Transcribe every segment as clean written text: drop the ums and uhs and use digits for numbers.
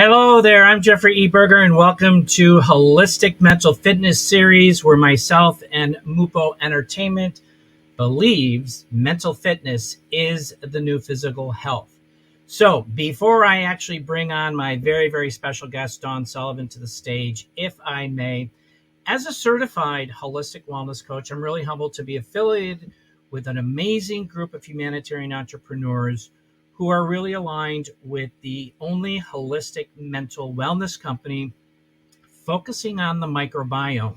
Hello there, I'm Jeffrey E. Berger, and welcome to Holistic Mental Fitness Series, where myself and Mupo Entertainment believes mental fitness is the new physical health. So before I actually bring on my very, very special guest, Dawn Sullivan, to the stage, if I may, as a certified holistic wellness coach, I'm really humbled to be affiliated with an amazing group of humanitarian entrepreneurs who are really aligned with the only holistic mental wellness company focusing on the microbiome.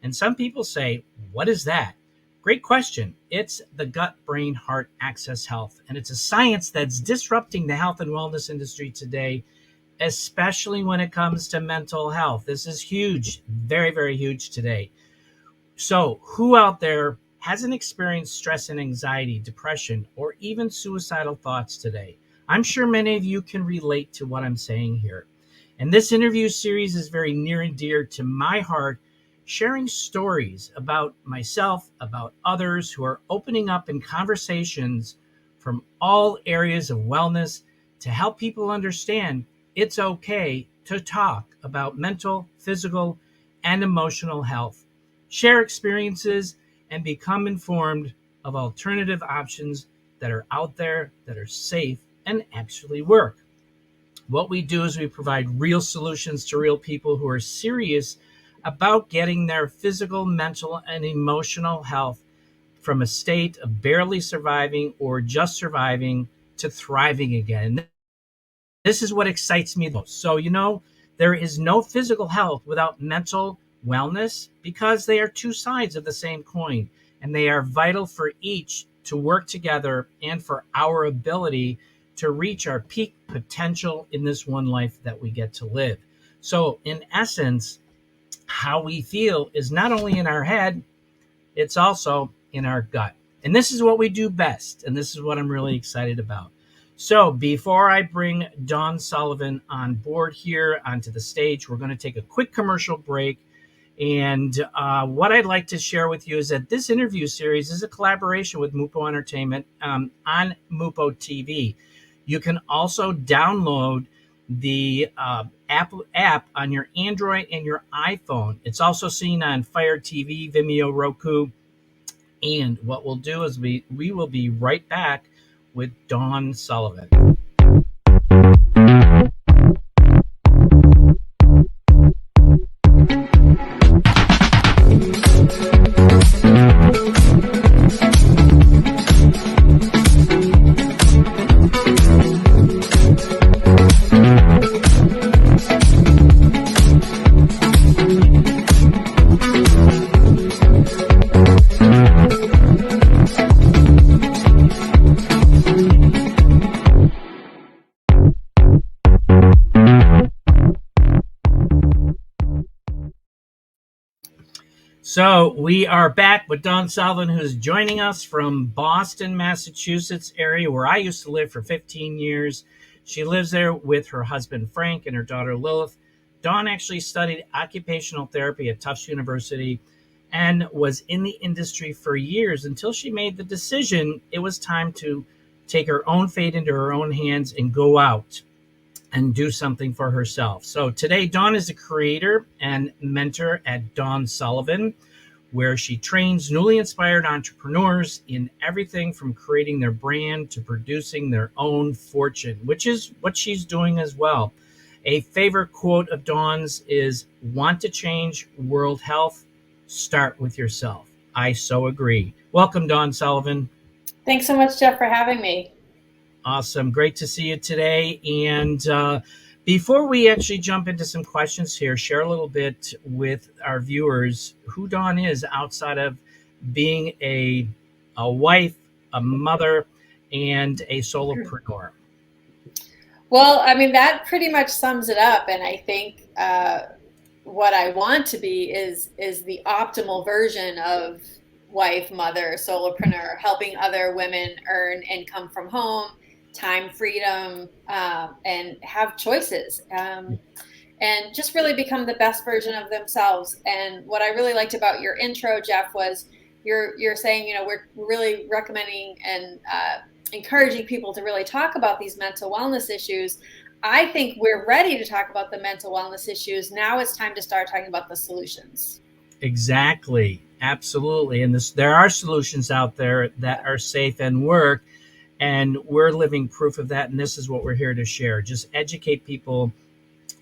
And some people say, what is that? Great question. It's the gut, brain, heart axis health. And it's a science that's disrupting the health and wellness industry today, especially when it comes to mental health. This is huge, very, very huge today. So, who out there hasn't experienced stress and anxiety, depression, or even suicidal thoughts today? I'm sure many of you can relate to what I'm saying here. And this interview series is very near and dear to my heart, sharing stories about myself, about others who are opening up in conversations from all areas of wellness to help people understand it's okay to talk about mental, physical, and emotional health, share experiences, and become informed of alternative options that are out there that are safe and actually work. What we do is we provide real solutions to real people who are serious about getting their physical, mental, and emotional health from a state of barely surviving or just surviving to thriving again. This is what excites me the most. So, there is no physical health without mental wellness because they are two sides of the same coin, and they are vital for each to work together and for our ability to reach our peak potential in this one life that we get to live. So, in essence, how we feel is not only in our head, it's also in our gut. And this is what we do best. And this is what I'm really excited about. So before I bring Dawn Sullivan on board here onto the stage, we're going to take a quick commercial break. And what I'd like to share with you is that this interview series is a collaboration with Mupo Entertainment on Mupo TV. You can also download the app on your Android and your iPhone. It's also seen on Fire TV, Vimeo, Roku. And what we'll do is we will be right back with Dawn Sullivan. So we are back with Dawn Sullivan, who's joining us from Boston, Massachusetts area, where I used to live for 15 years. She lives there with her husband, Frank, and her daughter, Lilith. Dawn actually studied occupational therapy at Tufts University and was in the industry for years until she made the decision it was time to take her own fate into her own hands and go out and do something for herself. So today, Dawn is the creator and mentor at Dawn Sullivan, where she trains newly inspired entrepreneurs in everything from creating their brand to producing their own fortune, which is what she's doing as well. A favorite quote of Dawn's is, "Want to change world health? Start with yourself." I so agree. Welcome, Dawn Sullivan. Thanks so much, Jeff, for having me. Awesome. Great to see you today. And before we actually jump into some questions here, share a little bit with our viewers who Dawn is outside of being a wife, a mother, and a solopreneur. Well, I mean, that pretty much sums it up. And I think what I want to be is the optimal version of wife, mother, solopreneur, helping other women earn income from home, time freedom, and have choices, and just really become the best version of themselves. And what I really liked about your intro, Jeff, was you're saying, we're really recommending and encouraging people to really talk about these mental wellness issues. I think we're ready to talk about the mental wellness issues. Now it's time to start talking about the solutions. Exactly. Absolutely. And there are solutions out there that are safe and work. And we're living proof of that. And this is what we're here to share. Just educate people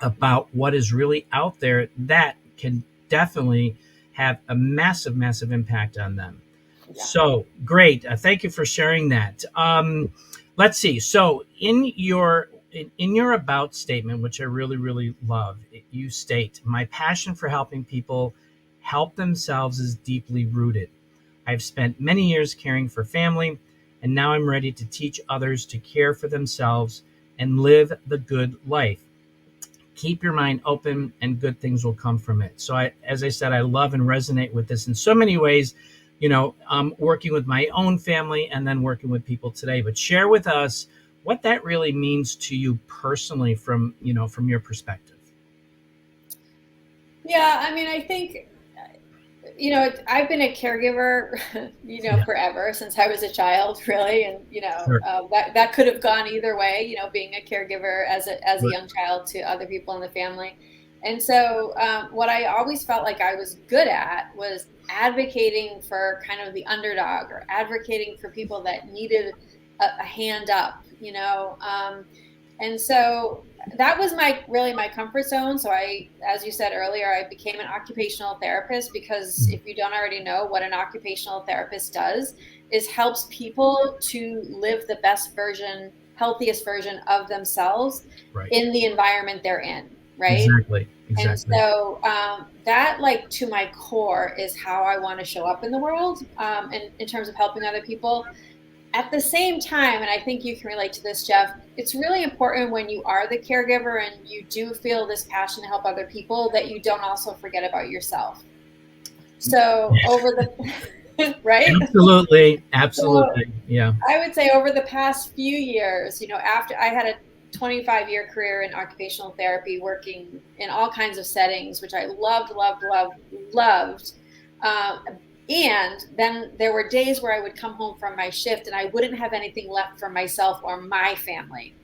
about what is really out there that can definitely have a massive, massive impact on them. Yeah. So great. Thank you for sharing that. Let's see. So in your about statement, which I really, really love, you state, my passion for helping people help themselves is deeply rooted. I've spent many years caring for family, and now I'm ready to teach others to care for themselves and live the good life. Keep your mind open and good things will come from it. So as I said, I love and resonate with this in so many ways, working with my own family and then working with people today. But share with us what that really means to you personally from your perspective. Yeah, I mean, I think, I've been a caregiver, Yeah, forever, since I was a child, really. And, sure. that could have gone either way, being a caregiver as a Right. young child to other people in the family. And so, what I always felt like I was good at was advocating for kind of the underdog, or advocating for people that needed a hand up, and so that was my comfort zone. So as you said earlier, I became an occupational therapist because, if you don't already know, what an occupational therapist does is helps people to live the best version, healthiest version of themselves Right. in the environment they're in, right? Exactly. And Exactly. so, that, like, to my core, is how I want to show up in the world, in terms of helping other people. At the same time, and I think you can relate to this, Jeff, it's really important when you are the caregiver and you do feel this passion to help other people, that you don't also forget about yourself. So over the right? Absolutely. So Absolutely. Yeah. I would say over the past few years, after I had a 25-year career in occupational therapy, working in all kinds of settings, which I loved, loved, loved, loved. Um, and then there were days where I would come home from my shift and I wouldn't have anything left for myself or my family.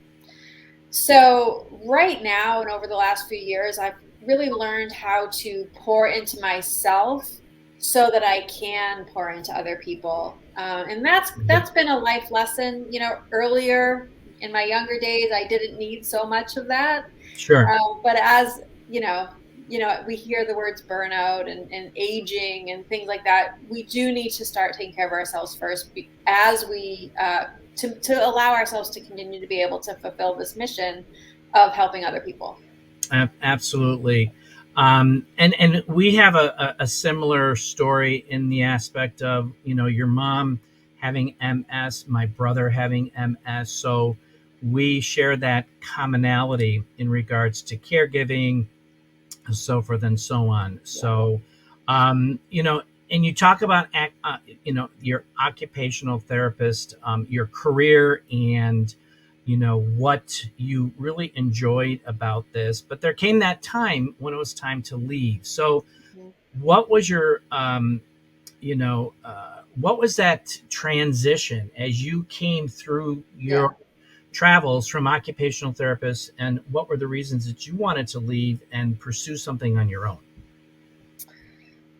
So right now, and over the last few years, I've really learned how to pour into myself so that I can pour into other people. And that's been a life lesson. Earlier in my younger days, I didn't need so much of that. Sure. But as we hear the words burnout and aging and things like that, we do need to start taking care of ourselves first, as we to allow ourselves to continue to be able to fulfill this mission of helping other people. Absolutely. And we have a similar story in the aspect of your mom having MS, my brother having MS. So we share that commonality in regards to caregiving, so forth and so on. Yeah. So, and you talk about your occupational therapist, your career, and what you really enjoyed about this. But there came that time when it was time to leave. So, Mhm. what was your what was that transition as you came through Yeah. your travels from occupational therapists, and what were the reasons that you wanted to leave and pursue something on your own?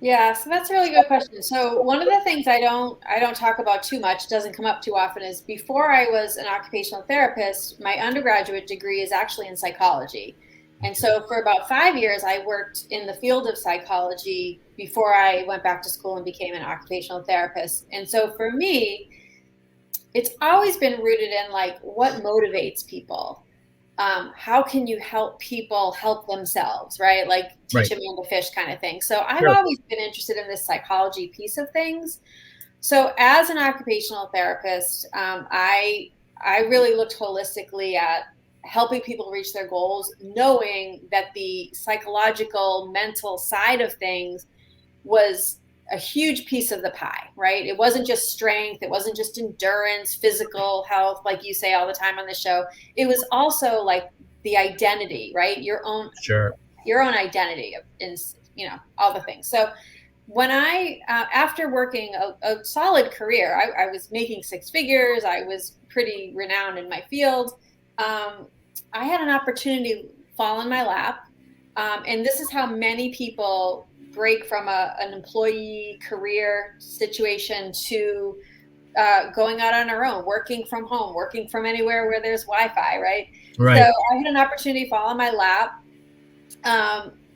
Yeah, so that's a really good question. So one of the things I don't talk about too much, doesn't come up too often, is before I was an occupational therapist, my undergraduate degree is actually in psychology. And Okay. so for about 5 years, I worked in the field of psychology before I went back to school and became an occupational therapist. And so for me, it's always been rooted in, like, what motivates people. How can you help people help themselves, right? Like, teach Right. a man to fish kind of thing. So I've Sure. always been interested in this psychology piece of things. So as an occupational therapist, I really looked holistically at helping people reach their goals, knowing that the psychological, mental side of things was a huge piece of the pie, right? It wasn't just strength, it wasn't just endurance, physical health, like you say all the time on the show. It was also, like, the identity, right? Sure. Your own identity in, all the things. So when I after working a solid career, I was making six figures. I was pretty renowned in my field. I had an opportunity fall in my lap. And this is how many people break from an employee career situation to going out on our own, working from home, working from anywhere where there's Wi-Fi, right? So Right. I had an opportunity fall in my lap.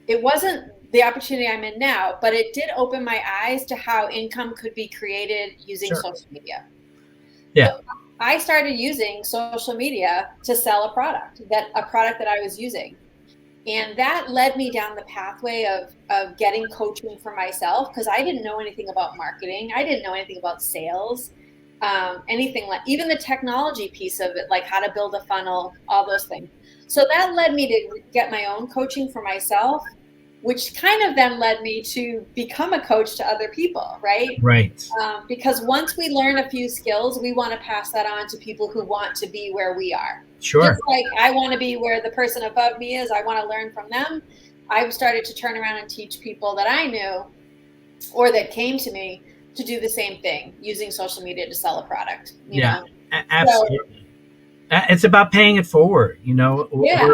It wasn't the opportunity I'm in now, but it did open my eyes to how income could be created using Sure. social media. So Yeah. I started using social media to sell a product that I was using. And that led me down the pathway of getting coaching for myself because I didn't know anything about marketing. I didn't know anything about sales, anything like even the technology piece of it, like how to build a funnel, all those things. So that led me to get my own coaching for myself, which kind of then led me to become a coach to other people, right? Right. Because once we learn a few skills, we want to pass that on to people who want to be where we are. Sure. Just like I want to be where the person above me is, I want to learn from them. I've started to turn around and teach people that I knew or that came to me to do the same thing using social media to sell a product, you Yeah. know? So, Absolutely. It's about paying it forward. You know, yeah,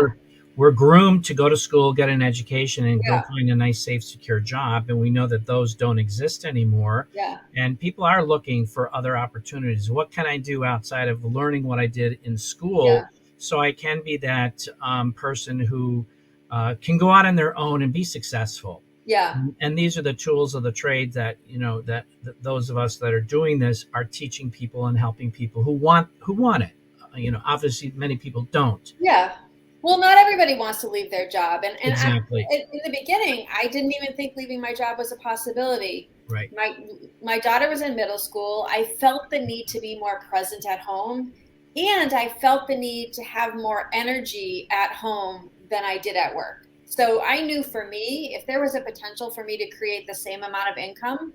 we're groomed to go to school, get an education, and go yeah, find a nice, safe, secure job. And we know that those don't exist anymore. yeah, And people are looking for other opportunities. What can I do outside of learning what I did in school, yeah, so I can be that person who can go out on their own and be successful? yeah, And these are the tools of the trade that that those of us that are doing this are teaching people and helping people who want it. Obviously many people don't. yeah. Well, not everybody wants to leave their job. And Exactly. in the beginning, I didn't even think leaving my job was a possibility. Right. My my daughter was in middle school. I felt the need to be more present at home, and I felt the need to have more energy at home than I did at work. So I knew for me, if there was a potential for me to create the same amount of income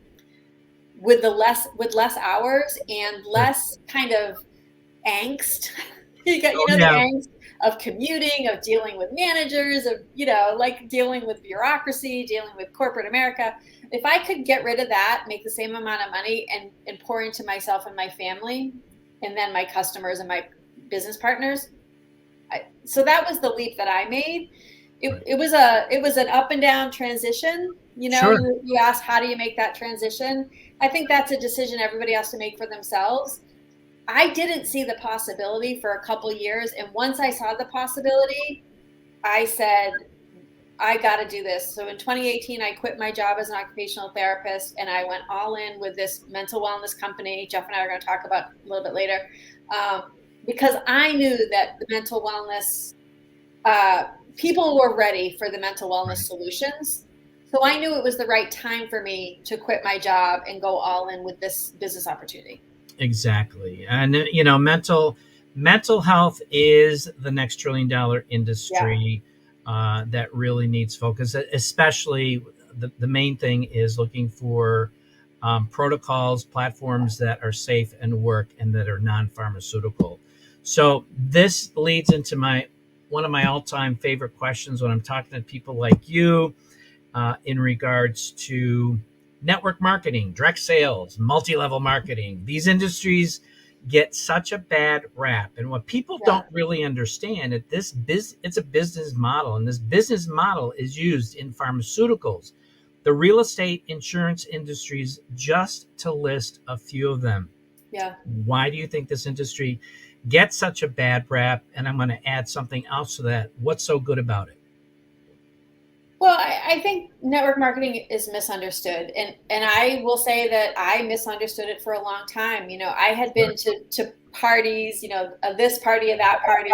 with less hours and Right. less kind of angst. Oh The yeah. angst of commuting, of dealing with managers, of, like dealing with bureaucracy, dealing with corporate America. If I could get rid of that, make the same amount of money and pour into myself and my family, and then my customers and my business partners. So that was the leap that I made. Right. It was an up and down transition. Sure. You asked, how do you make that transition? I think that's a decision everybody has to make for themselves. I didn't see the possibility for a couple years. And once I saw the possibility, I said, I got to do this. So in 2018, I quit my job as an occupational therapist and I went all in with this mental wellness company. Jeff and I are going to talk about a little bit later, um, because I knew that the mental wellness, people were ready for the mental wellness Right. solutions. So I knew it was the right time for me to quit my job and go all in with this business opportunity. Exactly. And mental health is the next $1 trillion Yeah. industry that really needs focus. Especially the main thing is looking for protocols, platforms that are safe and work and that are non-pharmaceutical. So this leads into my one of my all-time favorite questions when I'm talking to people like you in regards to network marketing, direct sales, multi-level marketing. These industries get such a bad rap, and what people Yeah. don't really understand that it's a business model, and this business model is used in pharmaceuticals, the real estate, insurance industries, just to list a few of them. Yeah. Why do you think this industry gets such a bad rap? And I'm going to add something else to that. What's so good about it? Well, I think network marketing is misunderstood, and I will say that I misunderstood it for a long time. I had been to parties, this party or that party.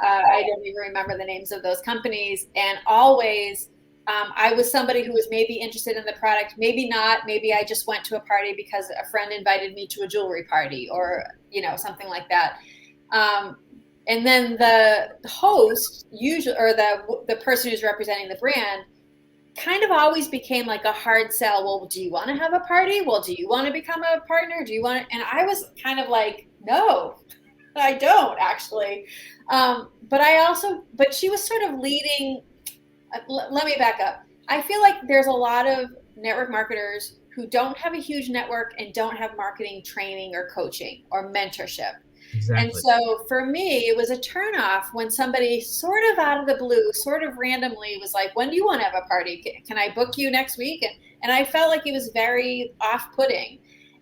I don't even remember the names of those companies, and always I was somebody who was maybe interested in the product, maybe not. Maybe I just went to a party because a friend invited me to a jewelry party, or something like that. Um, and then the host usually, or the person who's representing the brand, kind of always became like a hard sell. Well, do you want to have a party? Well, do you want to become a partner? Do you want to? And I was kind of like, no, I don't actually. But she was sort of leading. Let me back up. I feel like there's a lot of network marketers who don't have a huge network and don't have marketing training or coaching or mentorship. And Exactly. so for me, it was a turnoff when somebody sort of out of the blue, sort of randomly was like, when do you want to have a party? Can I book you next week? And I felt like it was very off-putting.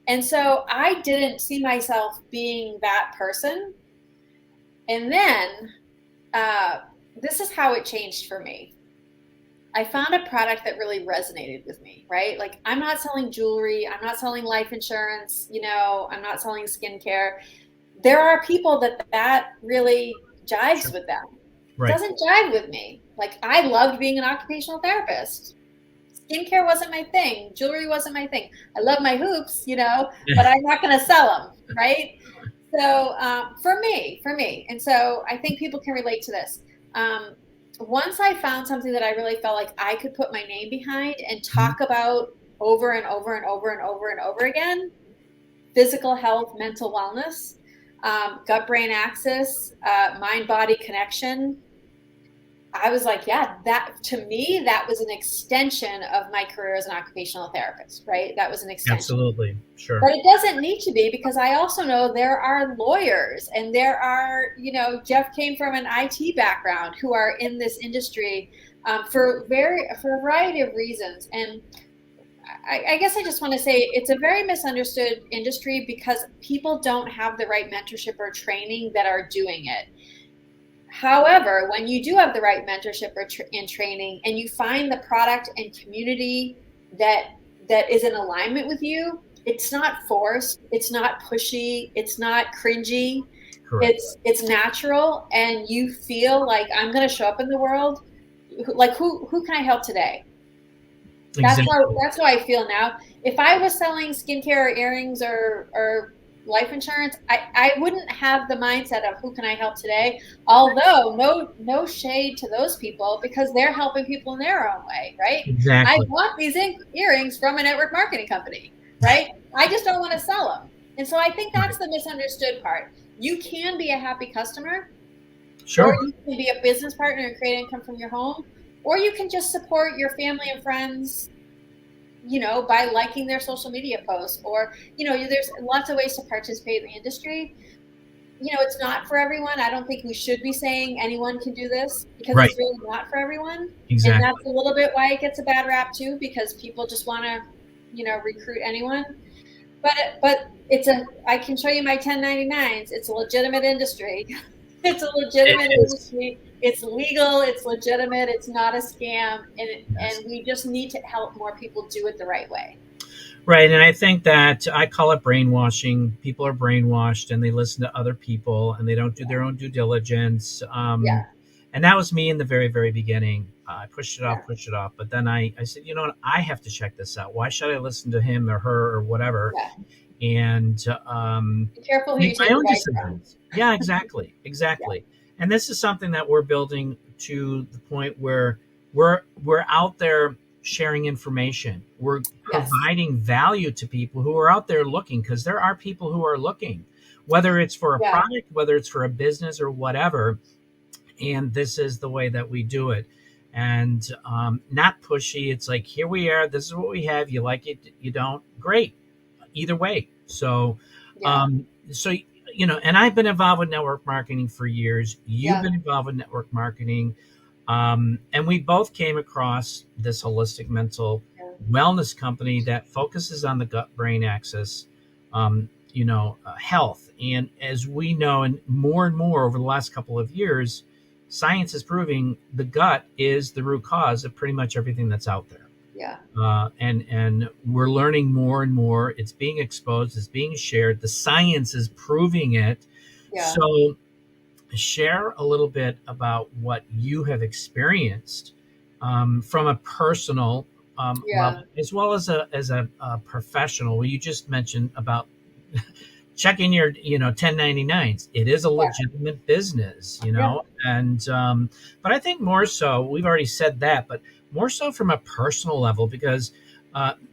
And so I didn't see myself being that person. And then this is how it changed for me. I found a product that really resonated with me, right? Like, I'm not selling jewelry, I'm not selling life insurance, I'm not selling skincare. There are people that really jives Sure. with them. Right. Doesn't jive with me. Like, I loved being an occupational therapist. Skincare wasn't my thing. Jewelry wasn't my thing. I love my hoops, but I'm not going to sell them, right? So for me, and so I think people can relate to this. Once I found something that I really felt like I could put my name behind and Mhm. talk about over and over and over and over and over again, physical health, mental wellness, gut brain axis, mind body connection, I was like, yeah, that to me, that was an extension of my career as an occupational therapist, right? That was an extension. Absolutely. Sure. But it doesn't need to be, because I also know there are lawyers and there are, Jeff came from an IT background who are in this industry for a variety of reasons. And I guess I just want to say it's a very misunderstood industry because people don't have the right mentorship or training that are doing it. However, when you do have the right mentorship or and training, and you find the product and community that is in alignment with you, it's not forced, it's not pushy, it's not cringy. Correct. It's natural, and you feel like, I'm going to show up in the world. Like, who can I help today? Exactly. That's how I feel now. If I was selling skincare or earrings or life insurance, I wouldn't have the mindset of who can I help today. Although no shade to those people, because they're helping people in their own way, right? I Exactly. want these earrings from a network marketing company, right? I just don't want to sell them. And so I think Right. that's the misunderstood part. You can be a happy customer, or Sure. you can be a business partner and create income from your home, or you can just support your family and friends, by liking their social media posts, or, there's lots of ways to participate in the industry. It's not for everyone. I don't think we should be saying anyone can do this, because Right. it's really not for everyone. And that's Exactly. a little bit why it gets a bad rap too, because people just want to, recruit anyone. But I can show you my 1099s. It's a legitimate industry. It's a It legitimate is. industry. It's legal. It's legitimate. It's not a scam. Yes. And we just need to help more people do it the right way. Right. And I think that I call it brainwashing. People are brainwashed and they listen to other people and they don't do their own due diligence. Yeah. And that was me in the very, very beginning. I Yeah. pushed it off. But then I said, you know what? I have to check this out. Why should I listen to him or her or whatever? Yeah. And Be careful who you make my take own advice from. decisions. Yeah, exactly. Yeah. Exactly. And this is something that we're building to the point where we're out there sharing information. We're Yes. providing value to people who are out there looking, because there are people who are looking, whether it's for a Yeah. product, whether it's for a business or whatever. And this is the way that we do it. And not pushy. It's like, here we are. This is what we have. You like it, you don't. Great. Either way. Yeah. Um, so and I've been involved with network marketing for years. You've Yeah. been involved with network marketing, and we both came across this holistic mental Yeah. wellness company that focuses on the gut brain axis, health. And as we know, and more over the last couple of years, science is proving the gut is the root cause of pretty much everything that's out there. Yeah. And we're learning more and more. It's being exposed, it's being shared. The science is proving it. Yeah. So, share a little bit about what you have experienced from a personal Yeah. level, as well as a professional. Well, you just mentioned about checking your 1099s. It is a Yeah. legitimate business, Yeah. and but I think more so, we've already said that, but more so from a personal level, because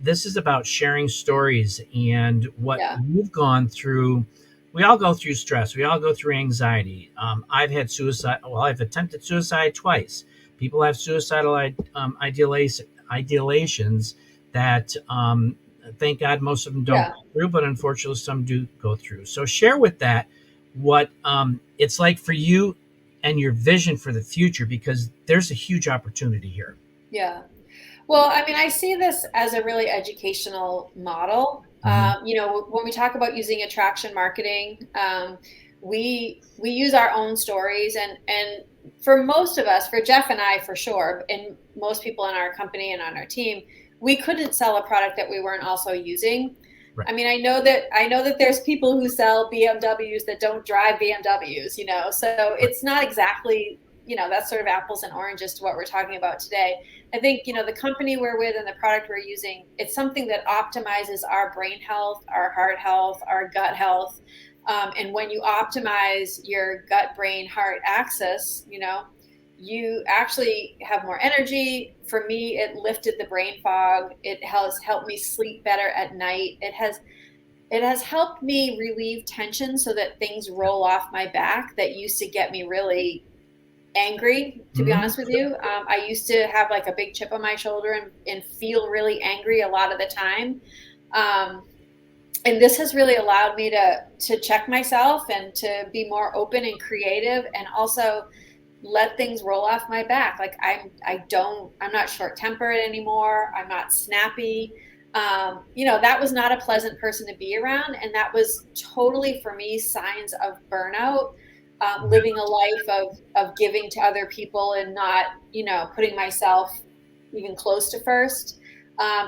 this is about sharing stories and what Yeah. you've gone through. We all go through stress, we all go through anxiety. I've had suicide, well, I've attempted suicide twice. People have suicidal ideations that thank God most of them don't Yeah. go through, but unfortunately some do go through. So share with that. what it's like for you and your vision for the future, because there's a huge opportunity here. Yeah. Well, I mean, I see this as a really educational model. Mhm. When we talk about using attraction marketing, we use our own stories, and for most of us, for Jeff and I, for sure, and most people in our company and on our team, we couldn't sell a product that we weren't also using. Right. I mean, I know that there's people who sell BMWs that don't drive BMWs, so Right. it's not exactly, that's sort of apples and oranges to what we're talking about today. I think, the company we're with and the product we're using, it's something that optimizes our brain health, our heart health, our gut health. And when you optimize your gut, brain, heart axis, you actually have more energy. For me, it lifted the brain fog. It has helped me sleep better at night. It has helped me relieve tension so that things roll off my back that used to get me really angry, to be Mhm. honest with you. I used to have like a big chip on my shoulder and feel really angry a lot of the time. And this has really allowed me to check myself and to be more open and creative, and also let things roll off my back. Like I'm not short tempered anymore. I'm not snappy. That was not a pleasant person to be around. And that was totally, for me, signs of burnout, living a life of giving to other people and not, putting myself even close to first.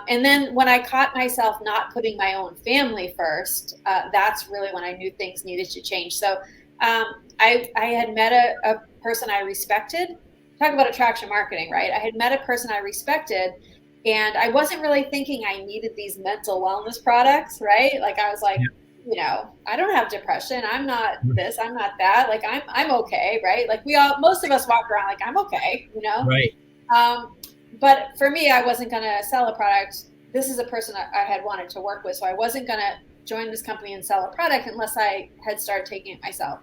And then when I caught myself not putting my own family first, that's really when I knew things needed to change. So I had met a person I respected. Talk about attraction marketing, right? I had met a person I respected, and I wasn't really thinking I needed these mental wellness products, right? Like I was like, I don't have depression. I'm not Yeah. this. I'm not that. Like I'm okay, right? Like most of us walk around like I'm okay. Right. But for me, I wasn't going to sell a product. This is a person I had wanted to work with, so I wasn't going to join this company and sell a product unless I had started taking it myself.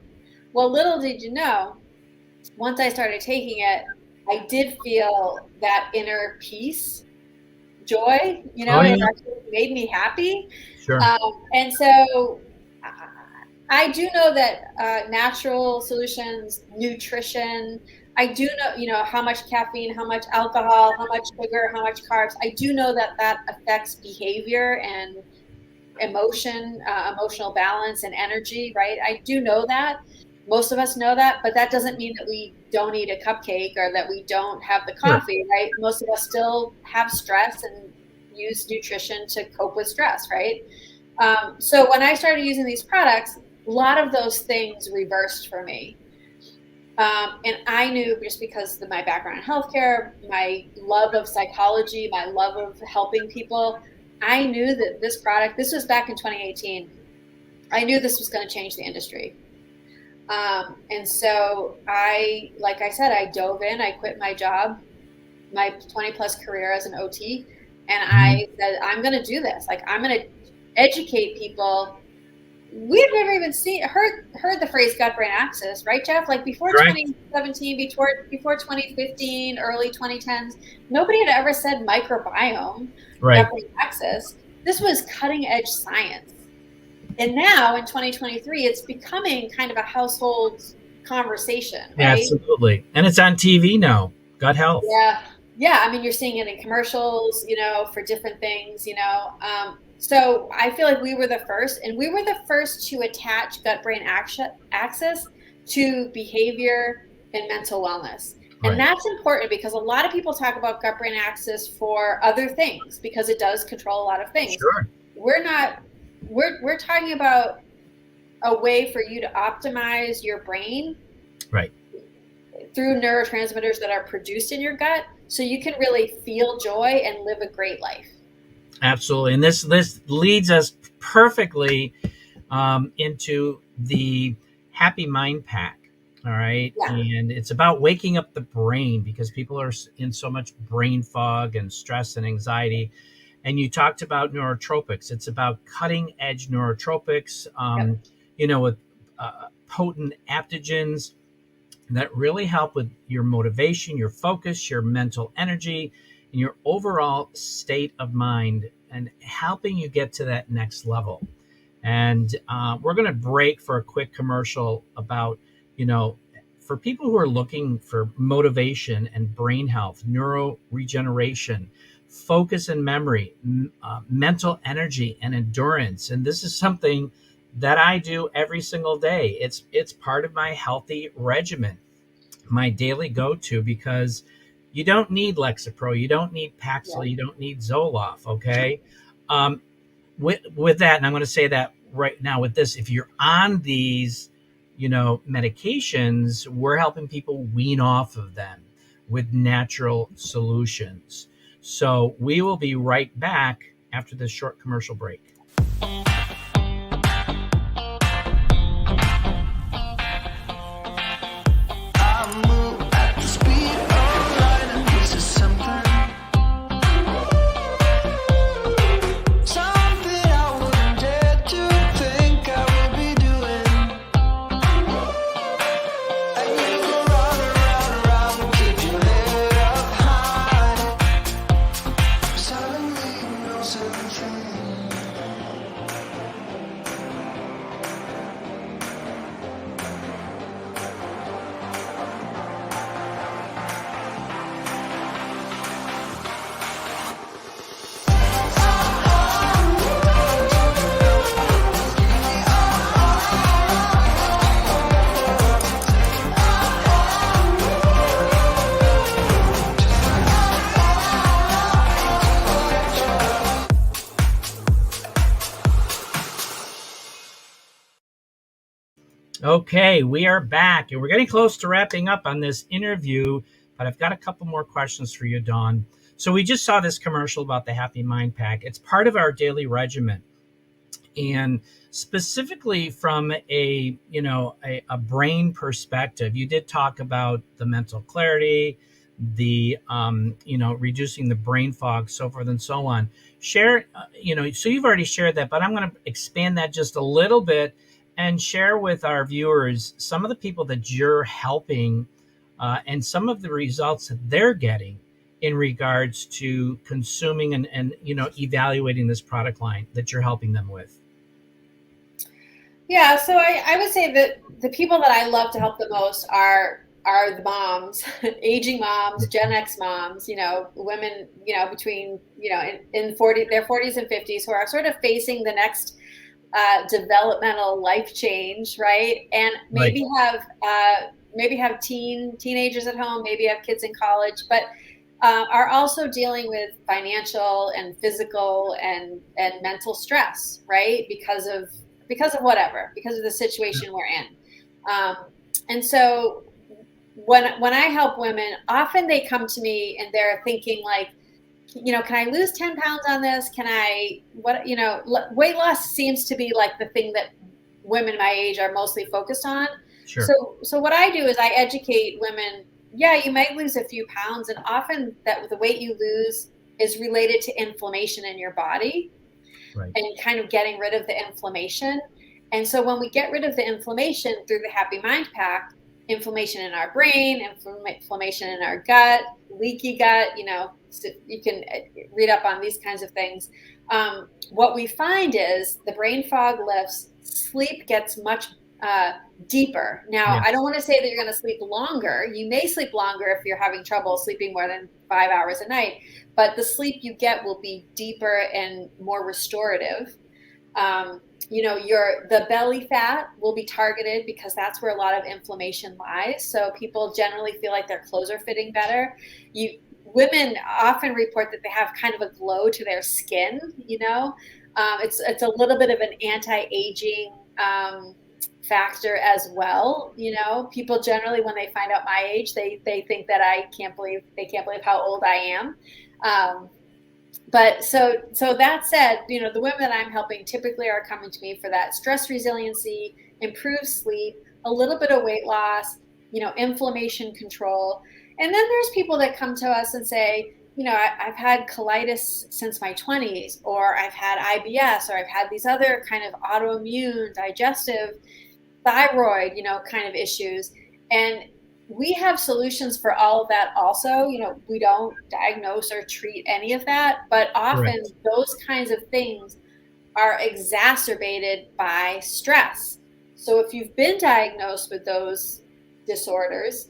Well, little did you know, once I started taking it, I did feel that inner peace, joy. Oh It yeah. actually made me happy. Sure. And so I do know that natural solutions, nutrition, I do know, how much caffeine, how much alcohol, how much sugar, how much carbs. I do know that that affects behavior and emotion, emotional balance and energy, right? I do know that. Most of us know that, but that doesn't mean that we don't eat a cupcake or that we don't have the Sure. coffee, right? Most of us still have stress and use nutrition to cope with stress, right? So when I started using these products, a lot of those things reversed for me. And I knew, just because of my background in healthcare, my love of psychology, my love of helping people, I knew that this was back in 2018, I knew this was going to change the industry. And so like I said, I dove in, I quit my job, my 20 plus career as an OT. And Mhm. I said, I'm going to do this. Like, I'm going to educate people. We've never even heard the phrase gut brain axis, right, Jeff? Like before Correct. 2017, before 2015, early 2010s, nobody had ever said microbiome, gut Right. brain axis. This was cutting edge science. And now in 2023, it's becoming kind of a household conversation, right? Absolutely. And it's on TV now. Gut health. Yeah. Yeah. I mean, you're seeing it in commercials, for different things. So I feel like we were the first, and we were the first to attach gut brain axis to behavior and mental wellness. And Right. that's important because a lot of people talk about gut brain axis for other things because it does control a lot of things. Sure. We're not, we're talking about a way for you to optimize your brain Right. through neurotransmitters that are produced in your gut so you can really feel joy and live a great life. Absolutely. And this leads us perfectly into the Happy Mind Pack. All right. Yeah. And it's about waking up the brain, because people are in so much brain fog and stress and anxiety. And you talked about neurotropics. It's about cutting edge neurotropics, Yep. with potent aptogens that really help with your motivation, your focus, your mental energy, and your overall state of mind, and helping you get to that next level. And we're going to break for a quick commercial about, you know, for people who are looking for motivation and brain health, neuro regeneration, focus and memory, mental energy and endurance. And this is something that I do every single day. It's part of my healthy regimen, my daily go-to, because you don't need Lexapro, you don't need Yeah. Paxil, you don't need Zoloft. Okay. um, with that, and I'm going to say that right now with this, if you're on these, medications, we're helping people wean off of them with natural solutions. So we will be right back after this short commercial break. Okay, we are back and we're getting close to wrapping up on this interview, but I've got a couple more questions for you, Dawn. So we just saw this commercial about the Happy Mind Pack. It's part of our daily regimen. And specifically from a brain perspective, you did talk about the mental clarity, the reducing the brain fog, so forth and so on. Share, so you've already shared that, but I'm going to expand that just a little bit and share with our viewers some of the people that you're helping, and some of the results that they're getting in regards to consuming and evaluating this product line that you're helping them with. Yeah, so I would say that the people that I love to help the most are the moms, aging moms, Gen X moms, women, between, in their 40s and 50s, who are sort of facing the next developmental life change, right? And maybe Right. have teenagers at home, maybe have kids in college, but are also dealing with financial and physical and mental stress, right? Because of whatever, because of the situation we're in. And so when I help women, often they come to me and they're thinking like, can I lose 10 pounds on this? Weight loss seems to be like the thing that women my age are mostly focused on. Sure. So what I do is I educate women. Yeah, you might lose a few pounds, and often that the weight you lose is related to inflammation in your body. Right. And kind of getting rid of the inflammation. And so when we get rid of the inflammation through the Happy Mind Pack, inflammation in our brain, inflammation in our gut, leaky gut, so you can read up on these kinds of things. What we find is the brain fog lifts, sleep gets much deeper. Now, Yeah. I don't want to say that you're going to sleep longer. You may sleep longer if you're having trouble sleeping more than 5 hours a night, but the sleep you get will be deeper and more restorative. The belly fat will be targeted because that's where a lot of inflammation lies. So people generally feel like their clothes are fitting better. Women often report that they have kind of a glow to their skin. It's a little bit of an anti-aging factor as well. People generally, when they find out my age, they think that they can't believe how old I am. But so that said, the women that I'm helping typically are coming to me for that stress resiliency, improved sleep, a little bit of weight loss, inflammation control. And then there's people that come to us and say, I've had colitis since my 20s, or I've had IBS, or I've had these other kind of autoimmune, digestive, thyroid, kind of issues. And we have solutions for all of that also. We don't diagnose or treat any of that, but often Correct. those kinds of things are exacerbated by stress. So if you've been diagnosed with those disorders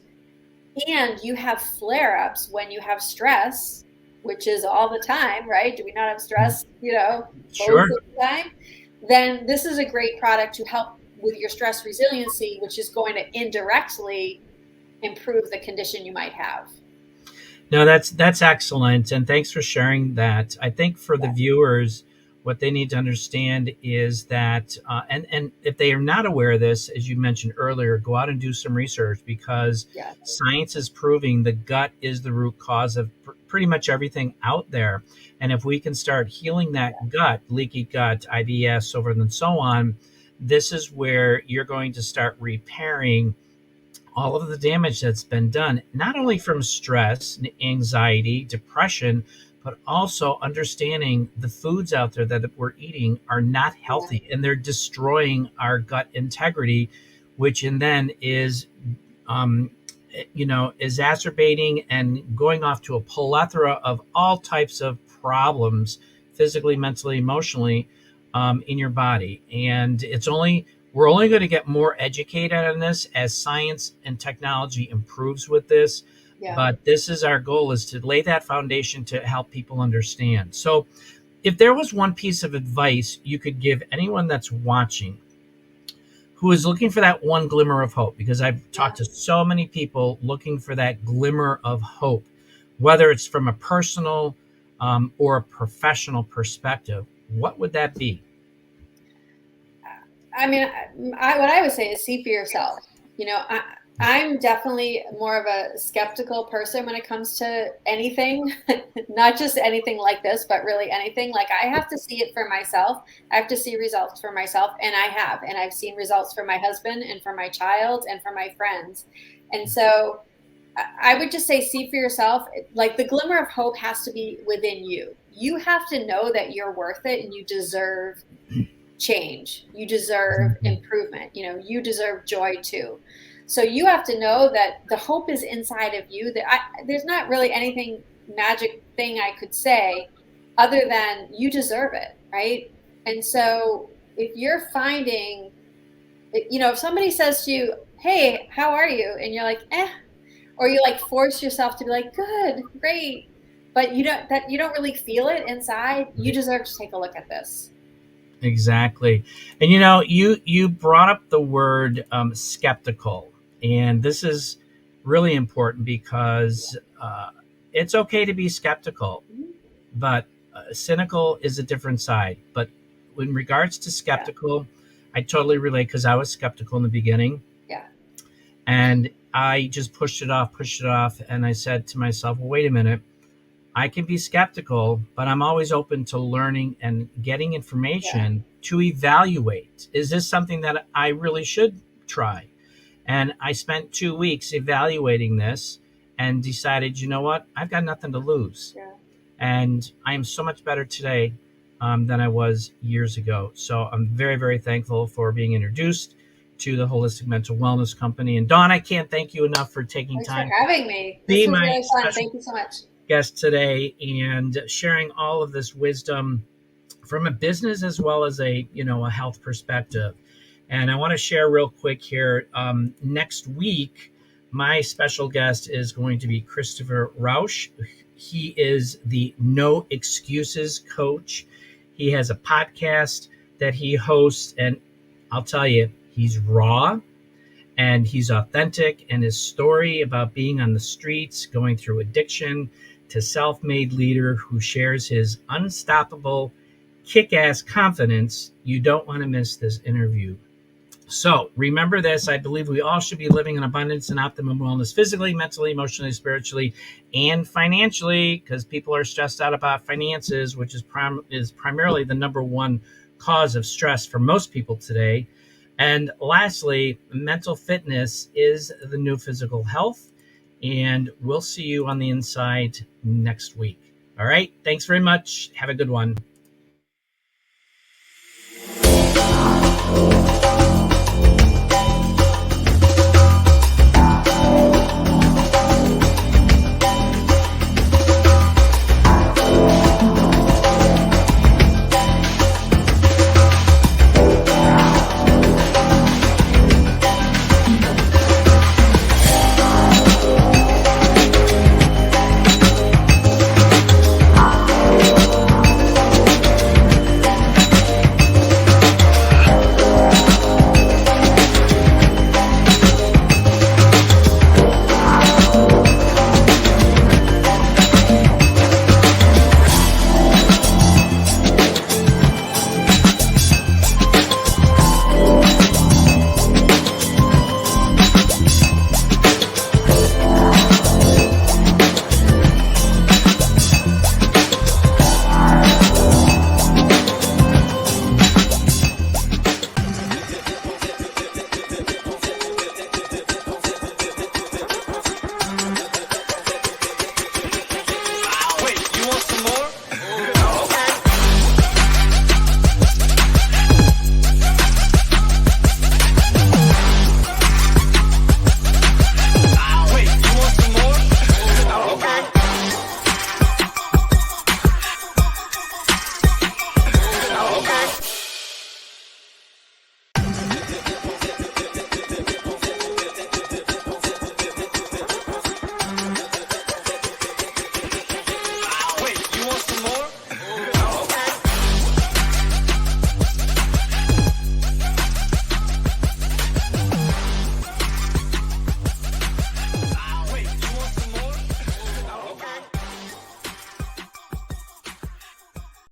and you have flare-ups when you have stress, which is all the time, right? Do we not have stress, Sure. most of the time? Then this is a great product to help with your stress resiliency, which is going to indirectly improve the condition you might have. No, that's excellent, and thanks for sharing that. I think for the viewers, what they need to understand is that, and if they are not aware of this, as you mentioned earlier, go out and do some research, because science is proving the gut is the root cause of pretty much everything out there. And if we can start healing that gut, leaky gut, IBS, so forth and so on, this is where you're going to start repairing all of the damage that's been done, not only from stress, anxiety, depression, but also understanding the foods out there that we're eating are not healthy, and they're destroying our gut integrity, which in then is, exacerbating and going off to a plethora of all types of problems, physically, mentally, emotionally, in your body. And we're only going to get more educated on this as science and technology improves with this. But this is our goal, is to lay that foundation to help people understand. So if there was one piece of advice you could give anyone that's watching who is looking for that one glimmer of hope, because I've talked to so many people looking for that glimmer of hope, whether it's from a personal or a professional perspective, what would that be? I mean, what I would say is see for yourself. I'm definitely more of a skeptical person when it comes to anything, not just anything like this, but really anything. Like, I have to see it for myself. I have to see results for myself. And I've seen results for my husband and for my child and for my friends. And so I would just say, see for yourself. Like, the glimmer of hope has to be within you. You have to know that you're worth it and you deserve change. You deserve improvement. You deserve joy too. So you have to know that the hope is inside of you. There's not really anything magic thing I could say other than you deserve it, right? And so if you're finding, if somebody says to you, "Hey, how are you?" and you're like, or you like force yourself to be like, "Good, great," but you don't really feel it inside, you deserve to take a look at this. Exactly. And you brought up the word skeptical, and this is really important, because it's okay to be skeptical, but cynical is a different side. But in regards to skeptical, I totally relate, because I was skeptical in the beginning. And I just pushed it off, and I said to myself, well, wait a minute. I can be skeptical, but I'm always open to learning and getting information to evaluate. Is this something that I really should try? And I spent 2 weeks evaluating this and decided, you know what? I've got nothing to lose. And I am so much better today than I was years ago. So I'm very, very thankful for being introduced to the Holistic Mental Wellness Company. And Dawn, I can't thank you enough for taking time. Thanks for having me. This was really fun. Thank you so much. Guest today, and sharing all of this wisdom from a business as well as a health perspective. And I want to share real quick here. Next week, my special guest is going to be Christopher Rausch. He is the No Excuses Coach. He has a podcast that he hosts, and I'll tell you, he's raw and he's authentic, and his story about being on the streets, going through addiction, to self-made leader who shares his unstoppable, kick-ass confidence. You don't want to miss this interview. So remember this: I believe we all should be living in abundance and optimum wellness, physically, mentally, emotionally, spiritually, and financially, because people are stressed out about finances, which is primarily the number one cause of stress for most people today. And lastly, mental fitness is the new physical health. And we'll see you on the inside next week. All right. Thanks very much. Have a good one.